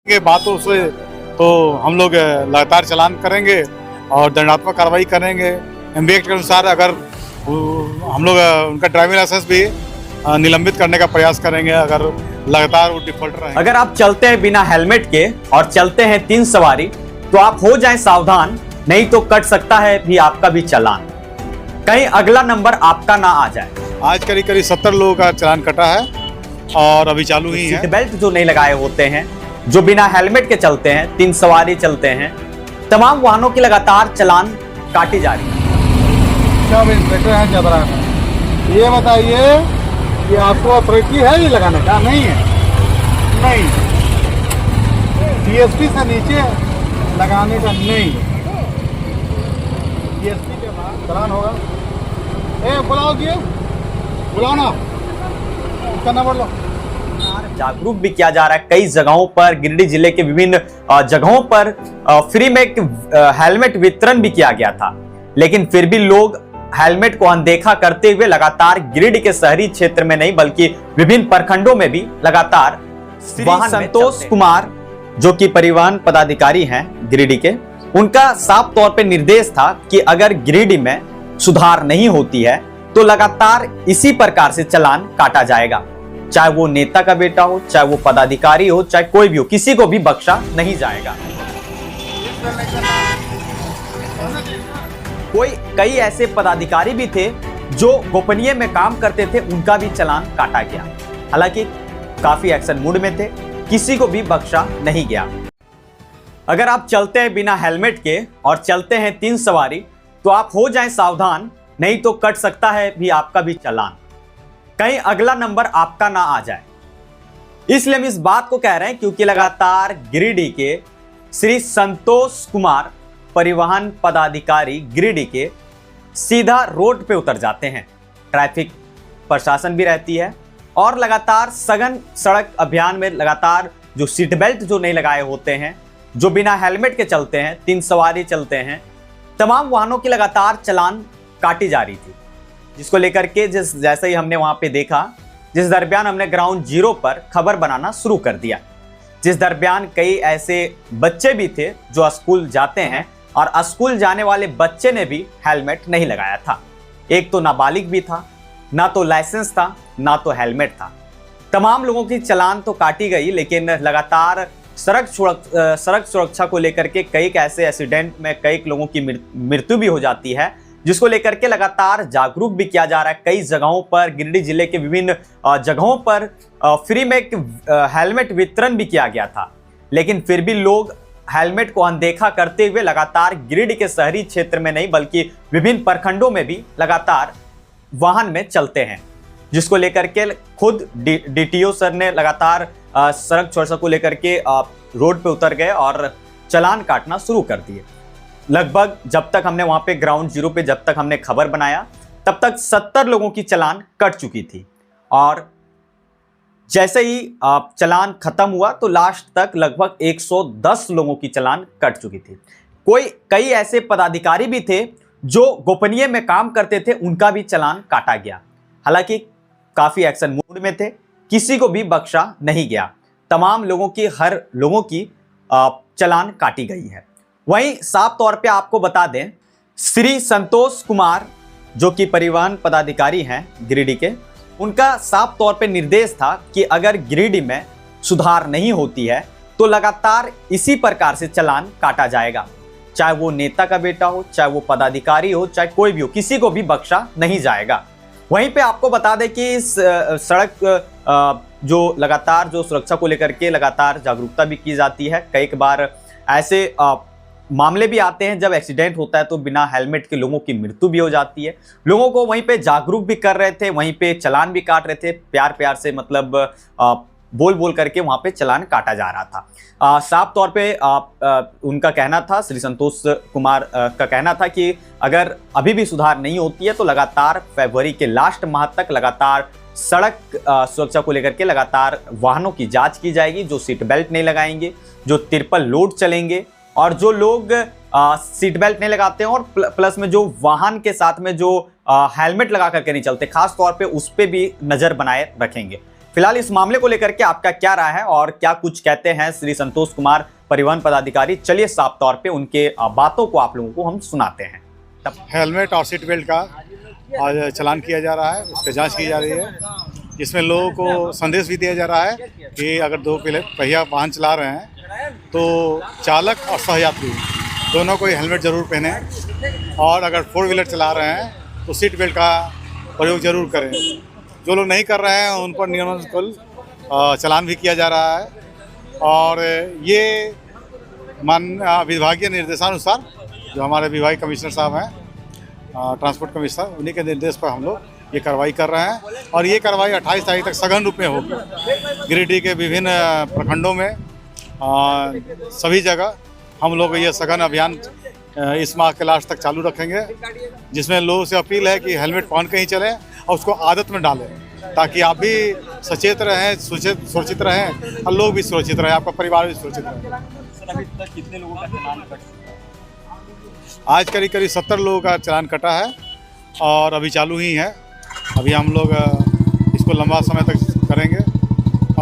के बातों से तो हम लोग लगातार चालान करेंगे और दंडात्मक कार्रवाई करेंगे। एमबीए के अनुसार अगर हम लोग उनका ड्राइविंग लाइसेंस भी निलंबित करने का प्रयास करेंगे अगर लगातार वो डिफॉल्टर रहेंगे। अगर आप चलते हैं बिना हेलमेट के और चलते हैं 3 सवारी तो आप हो जाएं सावधान, नहीं तो कट सकता है भी आपका भी चालान, कहीं अगला नंबर आपका ना आ जाए। आज करीब 70 लोगों का चालान कटा है और अभी चालू ही है। सीट बेल्ट जो नहीं लगाए होते हैं, जो बिना हेलमेट के चलते हैं, 3 सवारी चलते हैं, तमाम वाहनों की लगातार चालान काटी जा रही है। सब इंस्पेक्टर हैं जबरा में, ये बताइए कि आपको अथॉरिटी है ये लगाने का? नहीं है, नहीं। डीएसपी से नीचे लगाने का नहीं है। डीएसपी के बाद चालान होगा। बुलाओ जी, बुलाओ ना, उसका नंबर लो। जागरूक भी किया जा रहा है कई जगहों पर, गिरिडीह जिले के विभिन्न जगहों पर फ्री में हेलमेट वितरण भी किया गया था, लेकिन फिर भी लोग हेलमेट को अनदेखा करते हुए लगातार गिरिडीह के शहरी क्षेत्र में नहीं बल्कि विभिन्न प्रखंडों में भी लगातार वाहन। संतोष कुमार जो कि परिवहन पदाधिकारी हैं गिरिडीह के, उनका साफ तौर पे निर्देश था कि अगर गिरिडीह में सुधार नहीं होती है तो लगातार इसी प्रकार से चालान काटा जाएगा, चाहे वो नेता का बेटा हो, चाहे वो पदाधिकारी हो, चाहे कोई भी हो, किसी को भी बख्शा नहीं जाएगा। कई ऐसे पदाधिकारी भी थे जो गोपनीय में काम करते थे, उनका भी चालान काटा गया। हालांकि काफी एक्शन मूड में थे, किसी को भी बख्शा नहीं गया। अगर आप चलते हैं बिना हेलमेट के और चलते हैं 3 सवारी तो आप हो जाएं सावधान, नहीं तो कट सकता है भी आपका भी चालान, कहीं अगला नंबर आपका ना आ जाए। इसलिए हम इस बात को कह रहे हैं क्योंकि लगातार गिरिडीह के श्री संतोष कुमार परिवहन पदाधिकारी गिरिडीह के सीधा रोड पे उतर जाते हैं। ट्रैफिक प्रशासन भी रहती है और लगातार सघन सड़क अभियान में लगातार जो सीट बेल्ट जो नहीं लगाए होते हैं, जो बिना हेलमेट के चलते हैं, 3 सवारी चलते हैं, तमाम वाहनों की लगातार चालान काटी जा रही थी, जिसको लेकर के जैसे ही हमने वहां पे देखा, जिस दरमियान हमने ग्राउंड जीरो पर खबर बनाना शुरू कर दिया, जिस दरमियान कई ऐसे बच्चे भी थे जो स्कूल जाते हैं और स्कूल जाने वाले बच्चे ने भी हेलमेट नहीं लगाया था। एक तो नाबालिग भी था, ना तो लाइसेंस था, ना तो हेलमेट था। तमाम लोगों की चालान तो काटी गई, लेकिन लगातार सड़क सुरक्षा को लेकर के कई ऐसे एक्सीडेंट में कई लोगों की मृत्यु भी हो जाती है, जिसको लेकर के लगातार जागरूक भी किया जा रहा है कई जगहों पर। गिरिडीह जिले के विभिन्न जगहों पर फ्री में हेलमेट वितरण भी किया गया था, लेकिन फिर भी लोग हेलमेट को अनदेखा करते हुए लगातार गिरिडीह के शहरी क्षेत्र में नहीं बल्कि विभिन्न प्रखंडों में भी लगातार वाहन में चलते हैं, जिसको लेकर के खुद डीटीओ सर ने लगातार सड़क सुरक्षा को लेकर के रोड पे उतर गए और चालान काटना शुरू कर दिए। लगभग जब तक हमने वहां पे ग्राउंड जीरो पे जब तक हमने खबर बनाया तब तक 70 लोगों की चालान कट चुकी थी, और जैसे ही चालान खत्म हुआ तो लास्ट तक लगभग 110 लोगों की चालान कट चुकी थी। कई ऐसे पदाधिकारी भी थे जो गोपनीय में काम करते थे, उनका भी चालान काटा गया। हालांकि काफी एक्शन मूड में थे, किसी को भी बख्शा नहीं गया। तमाम लोगों की हर लोगों की चालान काटी गई है। वहीं साफ तौर पे आपको बता दें, श्री संतोष कुमार जो कि परिवहन पदाधिकारी हैं गिरिडीह के, उनका साफ तौर पे निर्देश था कि अगर गिरिडीह में सुधार नहीं होती है तो लगातार इसी प्रकार से चालान काटा जाएगा, चाहे वो नेता का बेटा हो, चाहे वो पदाधिकारी हो, चाहे कोई भी हो, किसी को भी बख्शा नहीं जाएगा। वहीं पे आपको बता दें कि इस सड़क जो लगातार जो सुरक्षा को लेकर के लगातार जागरूकता भी की जाती है। कई बार ऐसे मामले भी आते हैं जब एक्सीडेंट होता है तो बिना हेलमेट के लोगों की मृत्यु भी हो जाती है। लोगों को वहीं पे जागरूक भी कर रहे थे, वहीं पे चालान भी काट रहे थे, प्यार प्यार से मतलब बोल बोल करके वहां पे चालान काटा जा रहा था। साफ तौर पे उनका कहना था, श्री संतोष कुमार का कहना था कि अगर अभी भी सुधार नहीं होती है तो लगातार फरवरी के लास्ट माह तक लगातार सड़क सुरक्षा को लेकर के लगातार वाहनों की जांच की जाएगी, जो सीट बेल्ट नहीं लगाएंगे, जो ट्रिपल लोड चलेंगे और जो लोग सीट बेल्ट नहीं लगाते हैं और प्लस में जो वाहन के साथ में जो हेलमेट लगा करके नहीं चलते, खास तौर पे उस पे भी नजर बनाए रखेंगे। फिलहाल इस मामले को लेकर के आपका क्या राय है और क्या कुछ कहते हैं श्री संतोष कुमार परिवहन पदाधिकारी, चलिए साफ तौर पे उनके बातों को आप लोगों को हम सुनाते हैं। हेलमेट और सीट बेल्ट का आज चालान किया जा रहा है, उसकी जांच की जा रही है, जिसमें लोगों को संदेश भी दिया जा रहा है कि अगर दो पहिया वाहन चला रहे हैं तो चालक और सहयात्री दोनों को हेलमेट ज़रूर पहने, और अगर 4 व्हीलर चला रहे हैं तो सीट बेल्ट का प्रयोग ज़रूर करें। जो लोग नहीं कर रहे हैं उन पर नियमानुसार चालान भी किया जा रहा है, और ये विभागीय निर्देशानुसार जो हमारे विभागीय कमिश्नर साहब हैं, ट्रांसपोर्ट कमिश्नर, उन्हीं के निर्देश पर हम लोग ये कार्रवाई कर रहे हैं। और ये कार्रवाई 28 तारीख तक सघन रूप में होगी। गिरिडीह के विभिन्न प्रखंडों में सभी जगह हम लोग ये सघन अभियान इस माह के लास्ट तक चालू रखेंगे, जिसमें लोगों से अपील है कि हेलमेट पहन के ही चलें और उसको आदत में डालें, ताकि आप भी सचेत रहें, सुरक्षित रहें और लोग भी सुरक्षित रहें, आपका परिवार भी सुरक्षित रहे। सर, अभी तक कितने लोगों का चालान कट चुका है? आज करीब 70 लोगों का चालान कटा है और अभी चालू ही है। अभी हम लोग इसको लंबा समय तक करेंगे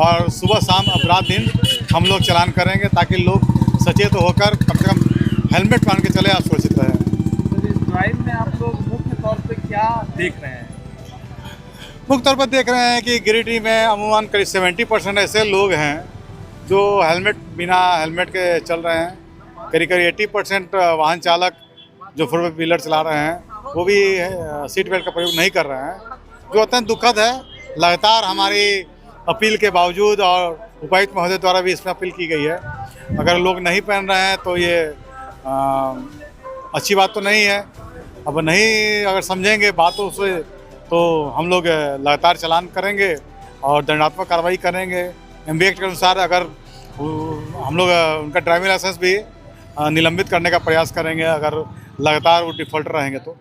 और सुबह शाम अब रात दिन हम लोग चालान करेंगे, ताकि लोग सचेत होकर कम से कम हेलमेट पहन के चले और सुरक्षित रहें। तो इस ड्राइव में आप लोग मुख्य तौर पे क्या देख रहे हैं? मुख्य तौर पर देख रहे हैं कि गिरिडीह में अमूमन करीब 70% ऐसे लोग हैं जो बिना हेलमेट के चल रहे हैं। करीब 80% वाहन चालक जो 4 व्हीलर चला रहे हैं वो भी सीट बेल्ट का प्रयोग नहीं कर रहे हैं, जो अत्यंत दुखद है। लगातार हमारी अपील के बावजूद और उपायुक्त महोदय द्वारा भी इसमें अपील की गई है, अगर लोग नहीं पहन रहे हैं तो ये अच्छी बात तो नहीं है। अब नहीं अगर समझेंगे बातों से तो हम लोग लगातार चालान करेंगे और दंडात्मक कार्रवाई करेंगे। MB एक्ट के अनुसार अगर हम लोग उनका ड्राइविंग लाइसेंस भी निलंबित करने का प्रयास करेंगे, अगर लगातार वो डिफ़ॉल्टर रहेंगे तो।